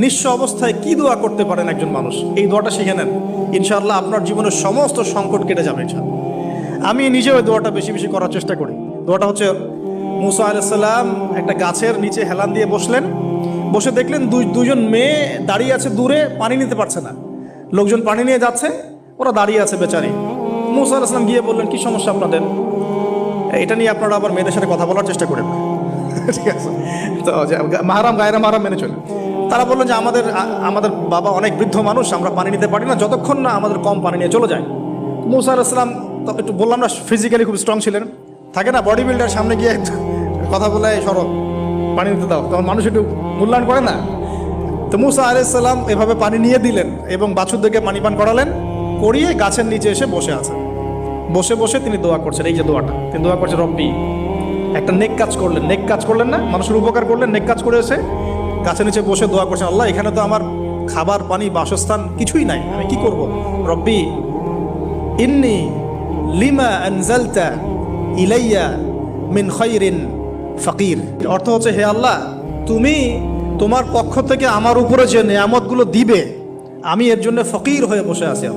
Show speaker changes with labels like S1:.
S1: নিঃস্ব অবস্থায় কি দোয়া করতে পারেন একজন মানুষ, এই দোয়াটা শিখে নেন, ইনশাআল্লাহ আপনার জীবনের সমস্ত সংকট কেটে যাবে ইনশাআল্লাহ। আমি নিজেও ওই দোয়াটা বেশি বেশি করার চেষ্টা করি। দোয়াটা হচ্ছে, মুসা আলাইহিস সালাম একটা গাছের নিচে হেলান দিয়ে বসলেন, বসে দেখলেন দুইজন মেয়ে দাঁড়িয়ে আছে দূরে, পানি নিতে পারছে না, লোকজন পানি নিয়ে যাচ্ছে, ওরা দাঁড়িয়ে আছে বেচারি। মুসা আলাইহিস সালাম গিয়ে বললেন, কি সমস্যা আপনাদের? এটা নিয়ে আপনারা আবার মেয়েদের সাথে কথা বলার চেষ্টা করেন। ঠিক আছে, তো মাহারাম গায়রা মাহারাম মেনে চলে। তারা বললেন যে আমাদের বাবা অনেক বৃদ্ধ মানুষ, আমরা পানি নিতে পারি না যতক্ষণ না আমাদের কম পানি নিয়ে চলে যায়। মুসা আলাইহিস সালাম তো একটু বললাম না, ফিজিক্যালি খুব স্ট্রং ছিলেন, থাকে না বডি বিল্ডার, সামনে গিয়ে কথা বলে সরব পানি নিতে দাও, তখন মানুষ একটু মূল্যায়ন করে না। তো মুসা আলাইহিস সালাম এভাবে পানি নিয়ে দিলেন এবং বাছুরদেরকে পানি পান করালেন, করিয়ে গাছের নিচে এসে বসে আছেন। বসে বসে তিনি দোয়া করছেন, এই যে দোয়াটা তিনি দোয়া করছেন, রব্বি, একটা নেক কাজ করলেন, নেক কাজ করলেন না, মানুষের উপকার করলেন, নেক কাজ করে এসে গাছের নিচে বসে দোয়া করছেন, আল্লাহ এখানে তো আমার খাবার পানি বাসস্থান কিছুই নাই, আমি কি করব? রব্বি ইন্নি লিমা আনজালতা ইলাইয়া মিন খায়রিন ফাকির। অর্থ হচ্ছে, হে আল্লাহ, তুমি তোমার পক্ষ থেকে আমার উপরে যে নেয়ামতগুলো দিবে, আমি এর জন্য ফকির হয়ে বসে আছি।